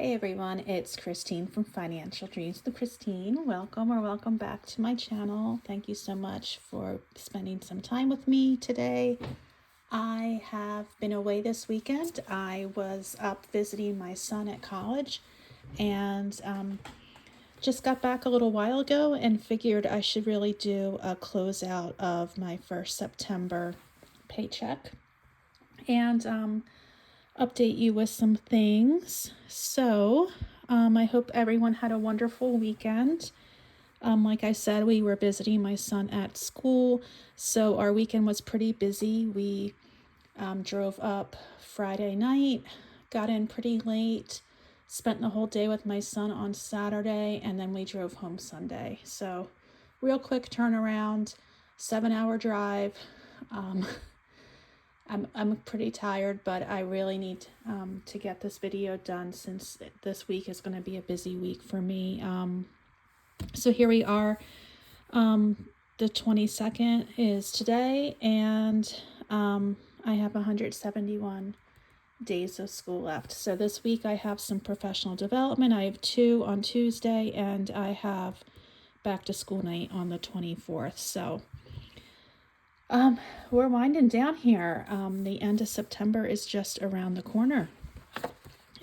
Hey everyone, it's Christine from Financial Dreams with Christine. Welcome back to my channel. Thank you so much for spending some time with me today. I have been away this weekend. I was up visiting my son at college and just got back a little while ago and figured I should really do a closeout of my first September paycheck and update you with some things. So I hope everyone had a wonderful weekend. Like I said, we were visiting my son at school, so our weekend was pretty busy. We drove up Friday night, got in pretty late, spent the whole day with my son on Saturday, and then we drove home Sunday. So real quick turnaround, 7-hour drive. I'm pretty tired, but I really need to get this video done since this week is going to be a busy week for me. So here we are. The 22nd is today, and I have 171 days of school left. So this week I have some professional development. I have 2 on Tuesday, and I have back to school night on the 24th. So we're winding down here. The end of September is just around the corner.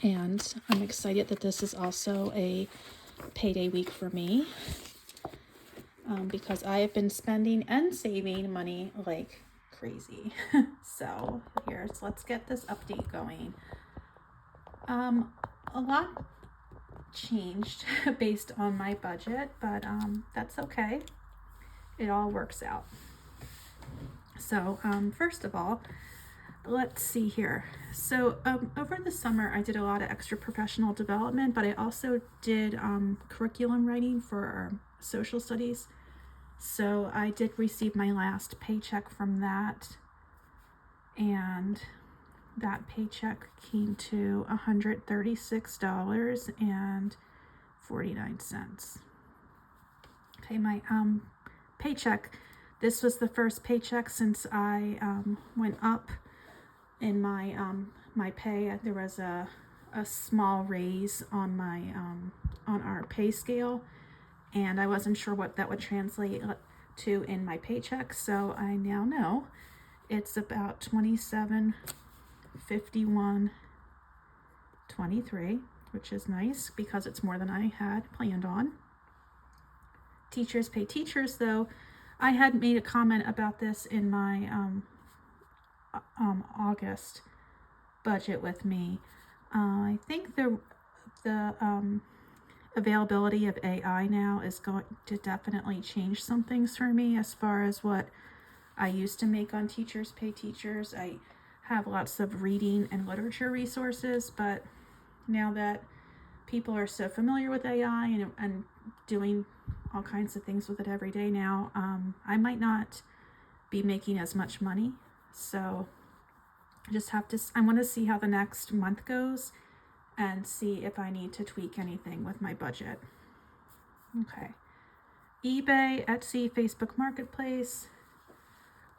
And I'm excited that this is also a payday week for me. Because I have been spending and saving money like crazy. So let's get this update going. A lot changed based on my budget, but that's okay. It all works out. So first of all, let's see here. So over the summer, I did a lot of extra professional development, but I also did curriculum writing for social studies. So I did receive my last paycheck from that, and that paycheck came to $136.49. Okay, my paycheck. This was the first paycheck since I went up in my my pay. There was a small raise on my on our pay scale, and I wasn't sure what that would translate to in my paycheck. So I now know it's about $27.51.23, which is nice because it's more than I had planned on. Teachers pay teachers, though. I had made a comment about this in my August budget with me. I think the availability of AI now is going to definitely change some things for me as far as what I used to make on Teachers Pay Teachers. I have lots of reading and literature resources, but now that people are so familiar with AI and doing all kinds of things with it every day now, I might not be making as much money. So I just have to, I want to see how the next month goes and see if I need to tweak anything with my budget. Okay. eBay, Etsy, Facebook Marketplace.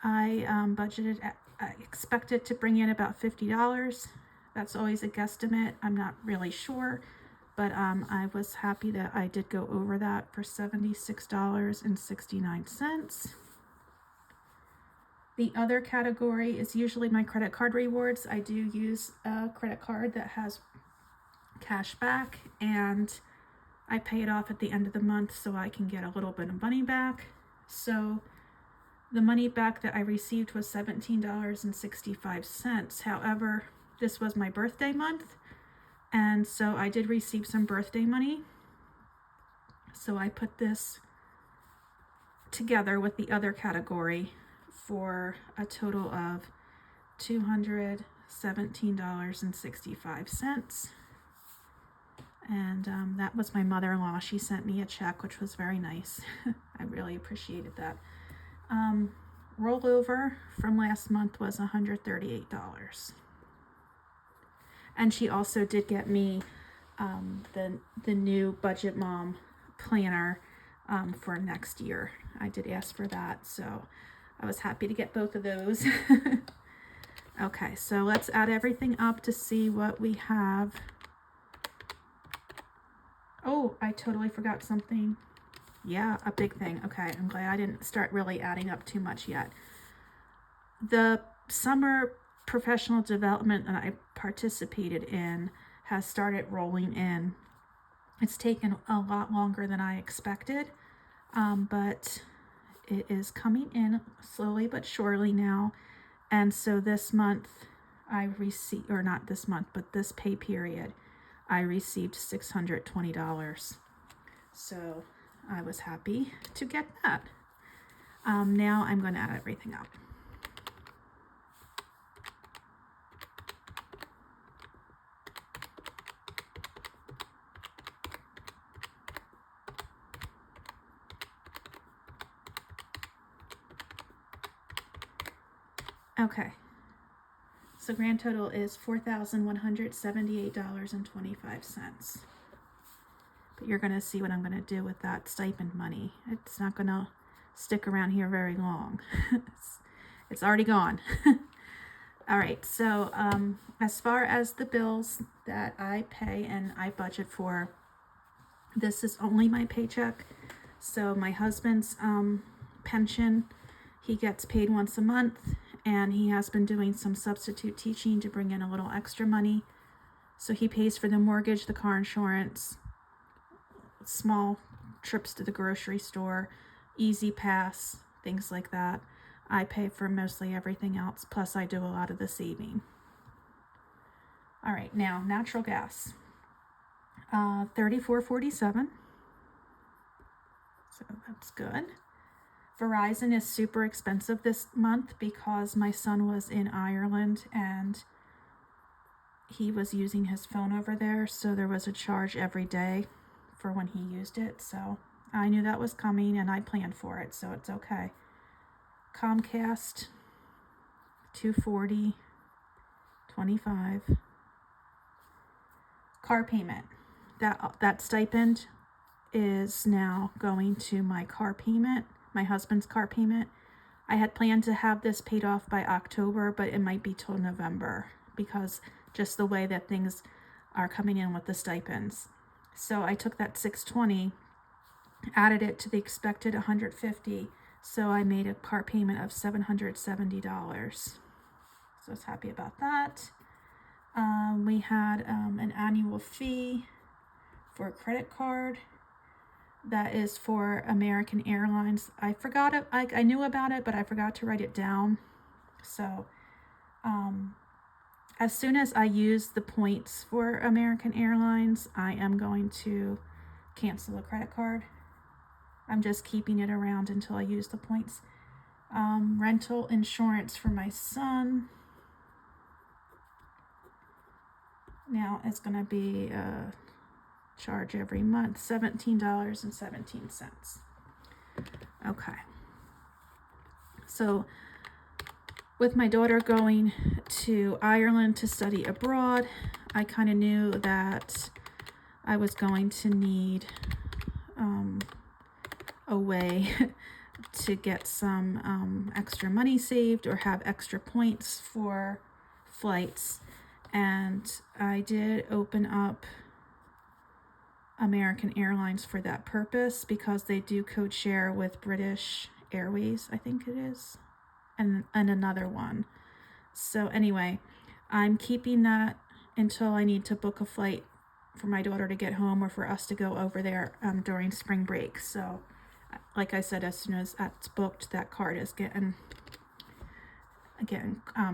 I budgeted, I expected to bring in about $50. That's always a guesstimate. I'm not really sure, but I was happy that I did go over that for $76.69. The other category is usually my credit card rewards. I do use a credit card that has cash back, and I pay it off at the end of the month so I can get a little bit of money back. So the money back that I received was $17.65. However, this was my birthday month, and so I did receive some birthday money. So I put this together with the other category for a total of $217.65. And that was my mother-in-law. She sent me a check, which was very nice. I really appreciated that. Rollover from last month was $138. And she also did get me the new Budget Mom planner for next year. I did ask for that, so I was happy to get both of those. Okay, so let's add everything up to see what we have Oh, I totally forgot something. Yeah, a big thing. Okay, I'm glad I didn't start really adding up too much yet. The summer professional development that I participated in has started rolling in. It's taken a lot longer than I expected, but it is coming in slowly but surely now. And so this month I received, or not this month, but this pay period, I received $620. So I was happy to get that. Now I'm going to add everything up. Okay, so grand total is $4,178.25. But you're going to see what I'm going to do with that stipend money. It's not going to stick around here very long. It's already gone. All right, so as far as the bills that I pay and I budget for, this is only my paycheck. So my husband's pension, he gets paid once a month, and he has been doing some substitute teaching to bring in a little extra money. So he pays for the mortgage, the car insurance, small trips to the grocery store, easy pass, things like that. I pay for mostly everything else, plus I do a lot of the saving. All right, now natural gas, $34.47. So that's good. Verizon is super expensive this month because my son was in Ireland and he was using his phone over there, so there was a charge every day for when he used it. So I knew that was coming and I planned for it, so it's okay. Comcast, $240.25. Car payment. That stipend is now going to my car payment, my husband's car payment. I had planned to have this paid off by October, but it might be till November because just the way that things are coming in with the stipends. So I took that $620, added it to the expected $150, so I made a car payment of $770. So I was happy about that. We had an annual fee for a credit card. That is for American Airlines. I forgot it. I knew about it, but I forgot to write it down. So as soon as I use the points for American Airlines, I am going to cancel the credit card. I'm just keeping it around until I use the points. Rental insurance for my son. Now it's going to be a charge every month, $17.17. Okay. So with my daughter going to Ireland to study abroad, I kind of knew that I was going to need a way to get some extra money saved or have extra points for flights. And I did open up American Airlines for that purpose because they do code share with British Airways, I think it is, and another one. So anyway, I'm keeping that until I need to book a flight for my daughter to get home or for us to go over there during spring break. So like I said, as soon as that's booked, that card is getting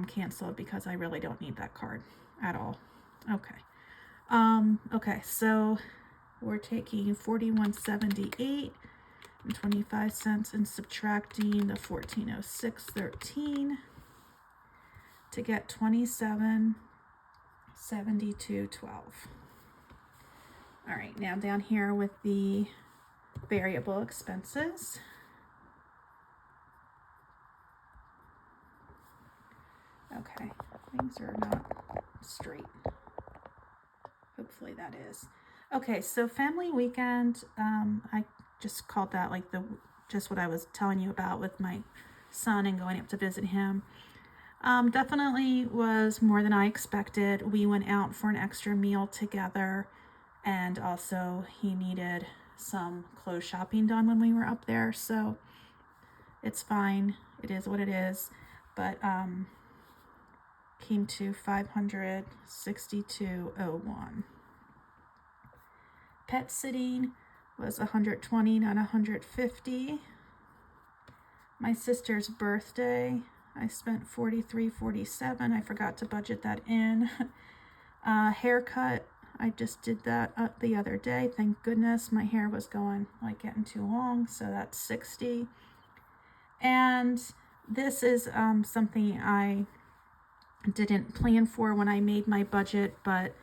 canceled because I really don't need that card at all. Okay. Okay, so we're taking $41.78.25 and subtracting the $14.06.13 to get $27.72.12. All right, now down here with the variable expenses. Okay, things are not straight. Hopefully that is. Okay, so family weekend, I just called that like just what I was telling you about with my son and going up to visit him. Definitely was more than I expected. We went out for an extra meal together And also he needed some clothes shopping done when we were up there, so it's fine. It is what it is. But came to $562.01. Pet sitting was $120, not $150. My sister's birthday, I spent $43.47. I forgot to budget that in. Haircut, I just did that the other day. Thank goodness. My hair was getting too long, so that's $60. And this is something I didn't plan for when I made my budget, but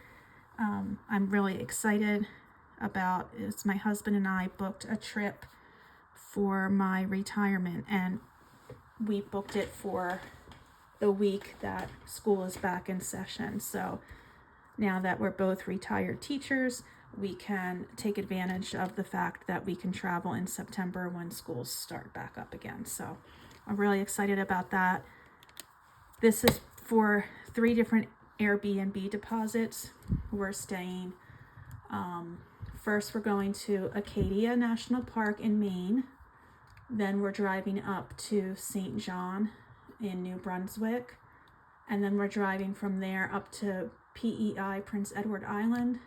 I'm really excited about. It's my husband and I booked a trip for my retirement, and we booked it for the week that school is back in session. So now that we're both retired teachers, we can take advantage of the fact that we can travel in September when schools start back up again. So I'm really excited about that. This is for 3 different Airbnb deposits. We're staying, first we're going to Acadia National Park in Maine. Then we're driving up to St. John in New Brunswick. And then we're driving from there up to PEI, Prince Edward Island.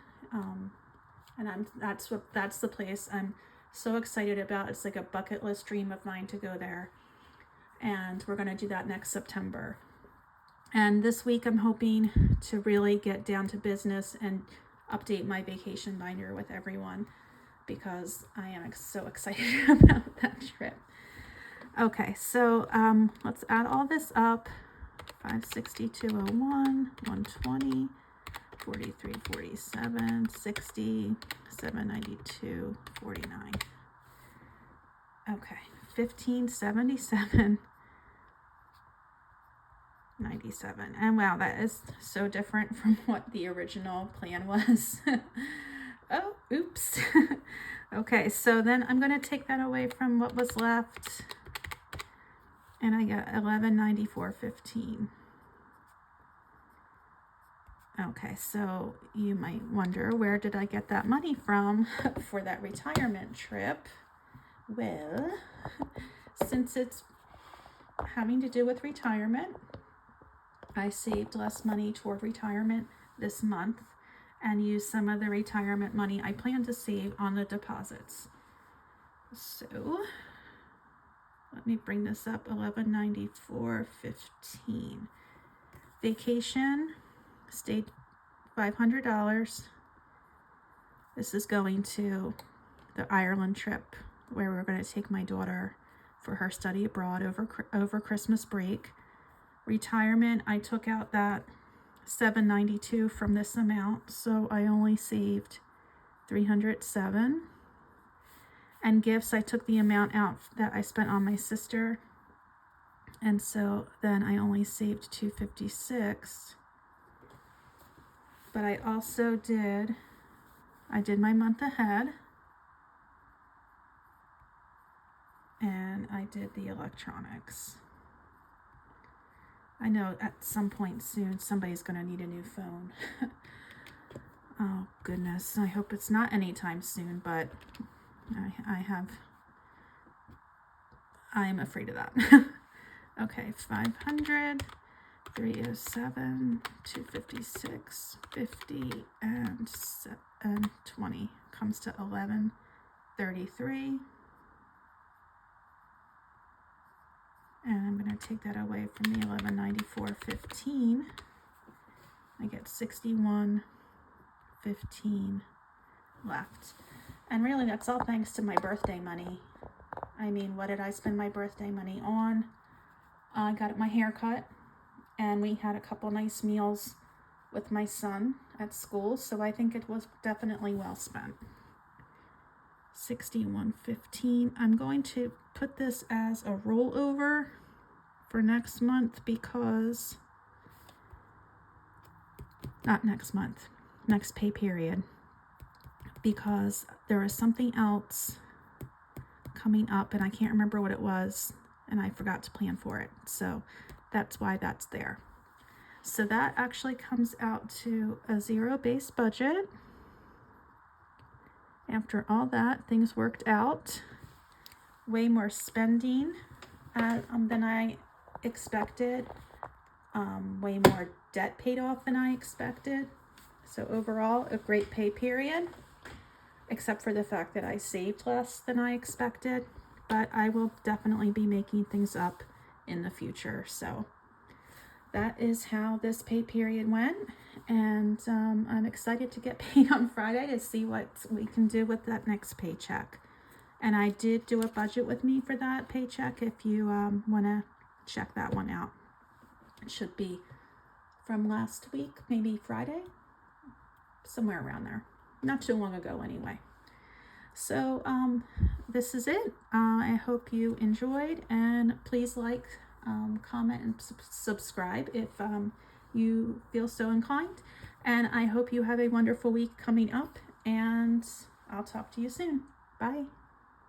And that's the place I'm so excited about. It's like a bucket list dream of mine to go there. And we're going to do that next September. And this week I'm hoping to really get down to business and update my vacation binder with everyone, because I am so excited about that trip. Okay, so let's add all this up. 562.01, 120, 43.47, 60, 792.49. Okay, 1577. 97. And wow, that is so different from what the original plan was. Oh, oops. Okay, so then I'm going to take that away from what was left, and I got 1194.15. Okay, so you might wonder, where did I get that money from for that retirement trip? Well, since it's having to do with retirement, I saved less money toward retirement this month and used some of the retirement money I plan to save on the deposits. So let me bring this up. 1194.15. Vacation, stayed $500. This is going to the Ireland trip where we're going to take my daughter for her study abroad over Christmas break. Retirement, I took out that $792 from this amount, so I only saved $307. And gifts, I took the amount out that I spent on my sister, and so then I only saved $256. But I also did my month ahead, and I did the electronics. I know at some point soon somebody's going to need a new phone. Oh goodness, I hope it's not anytime soon, but I'm afraid of that. Okay, 500, 307, 256, 50, and 20 comes to 1133. And I'm going to take that away from the 1194.15. I get 61.15 left. And really, that's all thanks to my birthday money. I mean, what did I spend my birthday money on? I got my hair cut, and we had a couple nice meals with my son at school, so I think it was definitely well spent. 61.15. I'm going to put this as a rollover for next month because, not next month, next pay period, because there is something else coming up and I can't remember what it was and I forgot to plan for it. So that's why that's there. So that actually comes out to a zero-based budget. after all that, things worked out. Way more spending than I expected. Way more debt paid off than I expected. So overall, a great pay period, except for the fact that I saved less than I expected. But I will definitely be making things up in the future. So that is how this pay period went. And I'm excited to get paid on Friday to see what we can do with that next paycheck. And I did do a budget with me for that paycheck if you want to check that one out. It should be from last week, maybe Friday, somewhere around there. Not too long ago anyway. So this is it. I hope you enjoyed, and please like, comment, and subscribe if you feel so inclined. And I hope you have a wonderful week coming up, and I'll talk to you soon. Bye.